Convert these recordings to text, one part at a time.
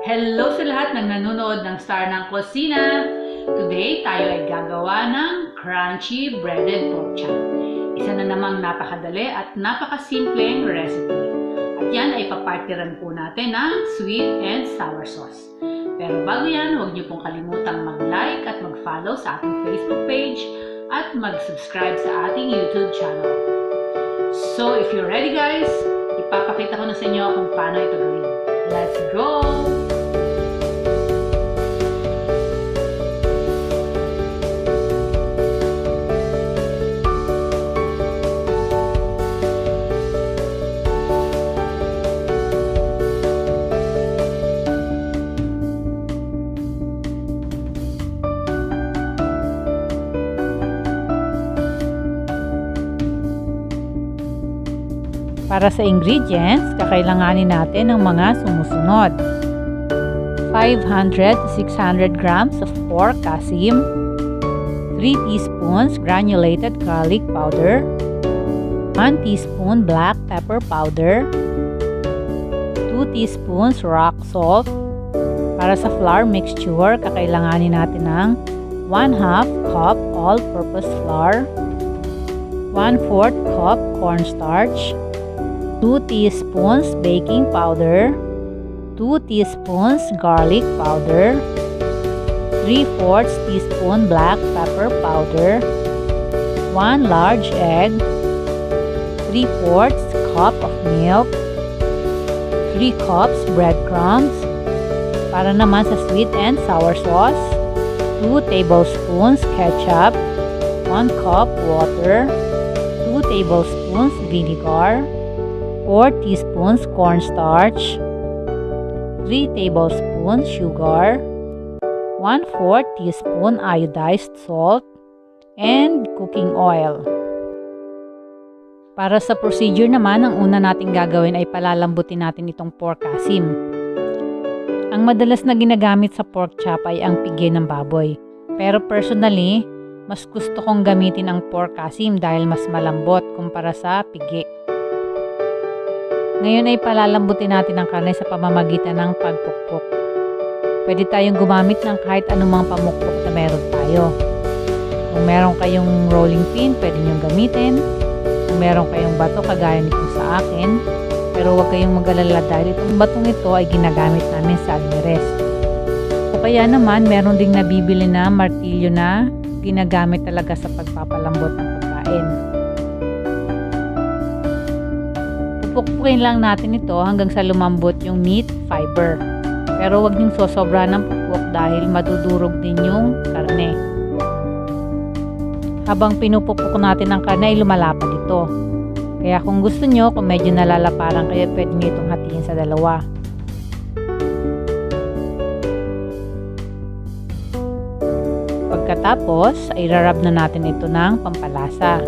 Hello sa lahat ng nanonood ng Star ng Kusina! Today, tayo ay gagawa ng crunchy breaded pork chop. Isa na namang napakadali at napakasimpleng recipe. At yan ay papartiran po natin ng sweet and sour sauce. Pero bago yan, huwag niyo pong kalimutang mag-like at mag-follow sa ating Facebook page at mag-subscribe sa ating YouTube channel. So, if you're ready guys, ipapakita ko na sa inyo kung paano ito gawin. Let's go! Para sa ingredients, kakailanganin natin ng mga sumusunod. 500 to 600 grams of pork kasim, 3 teaspoons granulated garlic powder, 1 teaspoon black pepper powder, 2 teaspoons rock salt. Para sa flour mixture, kakailanganin natin ng 1/2 cup all-purpose flour, 1/4 cup cornstarch, 2 teaspoons baking powder, 2 teaspoons garlic powder, 3/4 teaspoon black pepper powder, 1 large egg, 3/4 cup of milk, 3 cups breadcrumbs. Para naman sa sweet and sour sauce, 2 tablespoons ketchup, 1 cup water, 2 tablespoons vinegar, 4 teaspoons cornstarch, 3 tablespoons sugar, 1/4 teaspoon iodized salt, and cooking oil. Para sa procedure naman, ang una natin gagawin ay palalambutin natin itong pork kasim. Ang madalas na ginagamit sa pork chop ay ang pigi ng baboy. Pero personally, mas gusto kong gamitin ang pork kasim dahil mas malambot kumpara sa pigi. Ngayon ay palalambutin natin ang karne sa pamamagitan ng pagpukpok. Pwede tayong gumamit ng kahit anumang pamukpok na meron tayo. Kung meron kayong rolling pin, pwede nyo gamitin. Kung meron kayong bato, kagaya nito sa akin. Pero huwag kayong mag-alala dahil itong batong ito ay ginagamit namin sa almirez. O kaya naman, meron ding nabibili na martilyo na ginagamit talaga sa pagpapalambot ng pagkain. Pupukpukin lang natin ito hanggang sa lumambot yung meat fiber. Pero huwag niyong sosobra ng pupuk dahil madudurog din yung karne. Habang pinupukpuk natin ang karne ay lumalapad ito. Kaya kung gusto nyo, kung medyo nalalaparan kayo, pwede nyo itong hatiin sa dalawa. Pagkatapos ay rarab na natin ito ng pampalasa.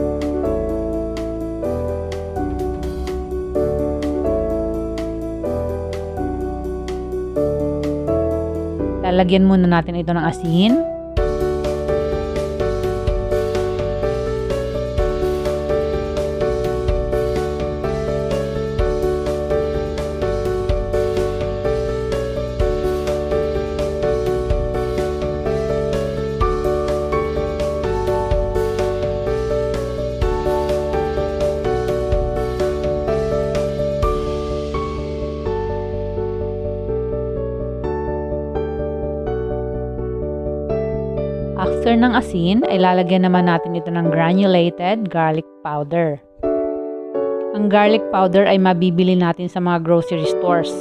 Lalagyan muna natin ito ng asin. After ng asin, ay lalagyan naman natin ito ng granulated garlic powder. Ang garlic powder ay mabibili natin sa mga grocery stores.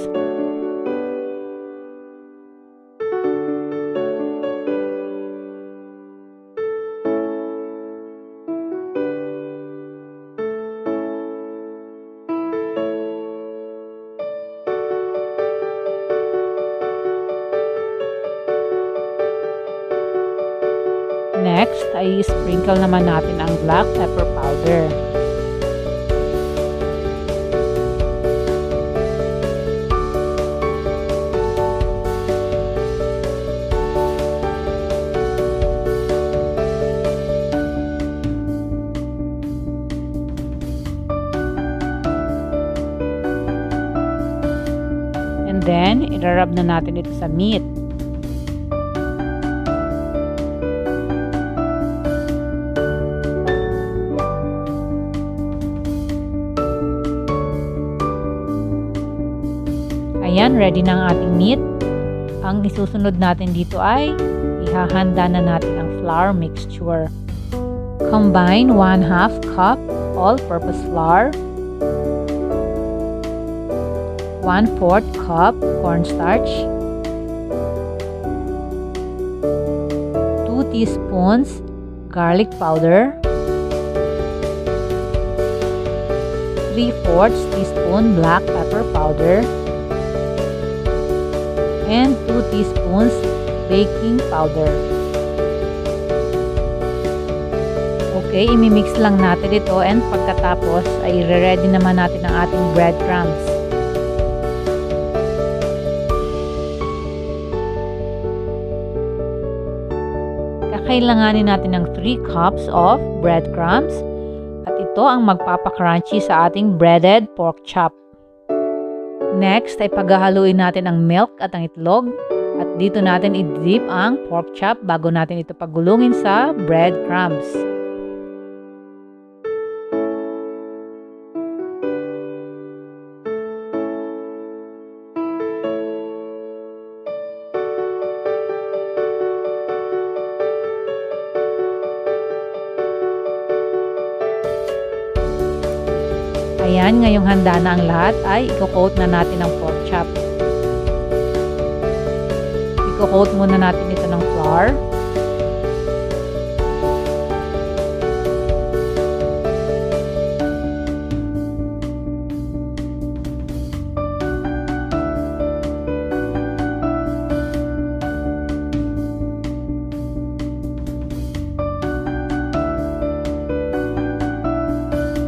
Next ay sprinkle naman natin ang black pepper powder. then Ngayon, irarab na natin ito sa meat. Ayan, ready na ang ating meat. Ang isusunod natin dito ay ihahanda na natin ang flour mixture. Combine 1/2 cup all-purpose flour, 1/4 cup cornstarch, 2 teaspoons garlic powder, 3/4 teaspoon black pepper powder, and 2 teaspoons baking powder. Okay, imimix lang natin ito and pagkatapos ay i-ready naman natin ang ating breadcrumbs. Kakailanganin natin ng 3 cups of breadcrumbs at ito ang magpapakrunchy sa ating breaded pork chop. Next ay paghahaluin natin ang milk at ang itlog at dito natin i-dip ang pork chop bago natin ito pagulungin sa breadcrumbs. Ayan, ngayong handa na ang lahat ay i-coat na natin ang pork chop. I-coat muna natin ito ng flour.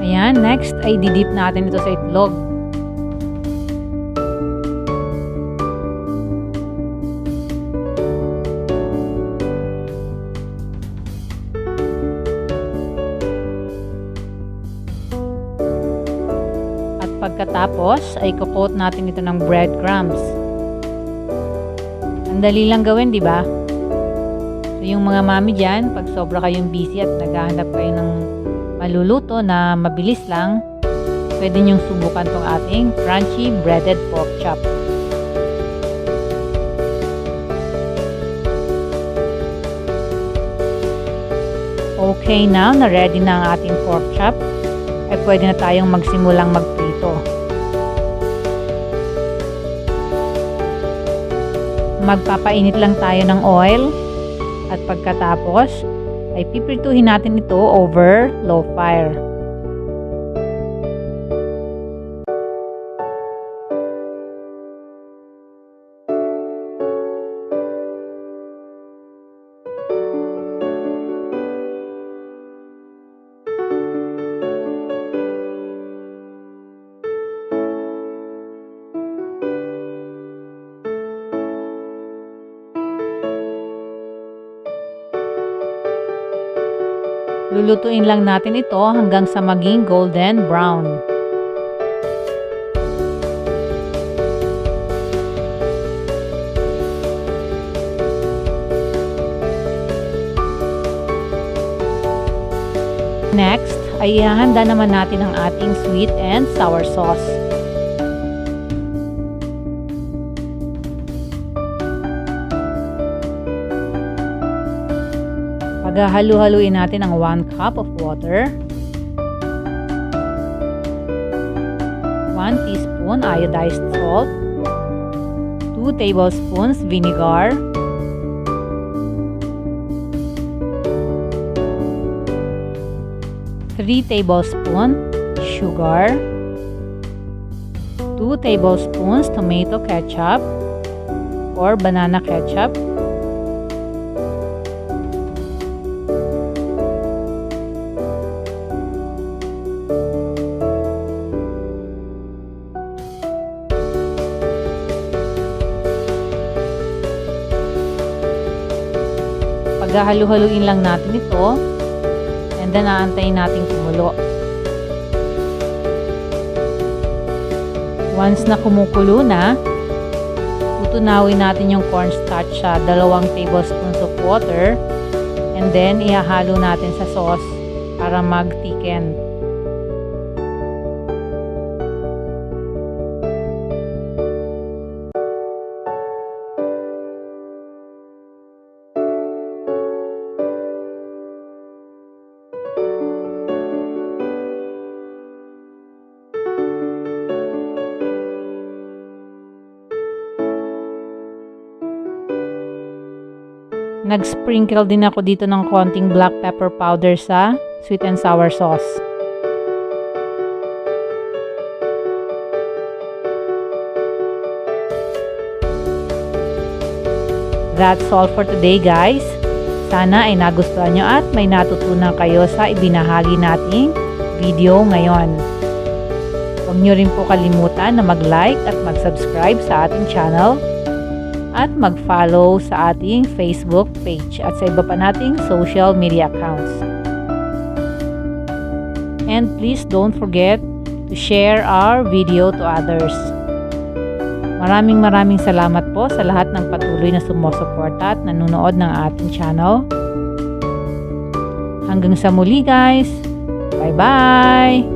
Ayan, next ay didip natin ito sa itlog. At pagkatapos ay coat natin ito ng breadcrumbs. Ang dali lang gawin, di ba? So yung mga mami dyan, pag sobra kayong busy at naghahanap kayo ng maluluto na mabilis lang, pwede nyong subukan tong ating crunchy breaded pork chop. Okay, now na ready na ang ating pork chop, ay pwede na tayong magsimulang magprito. Magpapainit lang tayo ng oil at pagkatapos ay piprituhin natin ito over low fire. Lulutuin lang natin ito hanggang sa maging golden brown. Next, ay ihahanda naman natin ang ating sweet and sour sauce. Paghahalu-haluin natin ang 1 cup of water, 1 teaspoon iodized salt, 2 tablespoons vinegar, 3 tablespoons sugar, 2 tablespoons tomato ketchup or banana ketchup, paghahalu-haluin lang natin ito and then aantayin natin kumulo. Once na kumukulo na, tutunawin natin yung cornstarch sa 2 tablespoons of water. And then, ihahalo natin sa sauce para mag-thicken. Nag-sprinkle din ako dito ng konting black pepper powder sa sweet and sour sauce. That's all for today, guys. Sana ay nagustuhan nyo at may natutunan kayo sa ibinahagi nating video ngayon. Huwag nyo rin po kalimutan na mag-like at mag-subscribe sa ating channel at mag-follow sa ating Facebook page at sa iba pa nating social media accounts. And please don't forget to share our video to others. Maraming salamat po sa lahat ng patuloy na sumusuporta at nanonood ng ating channel. Hanggang sa muli, guys. Bye-bye!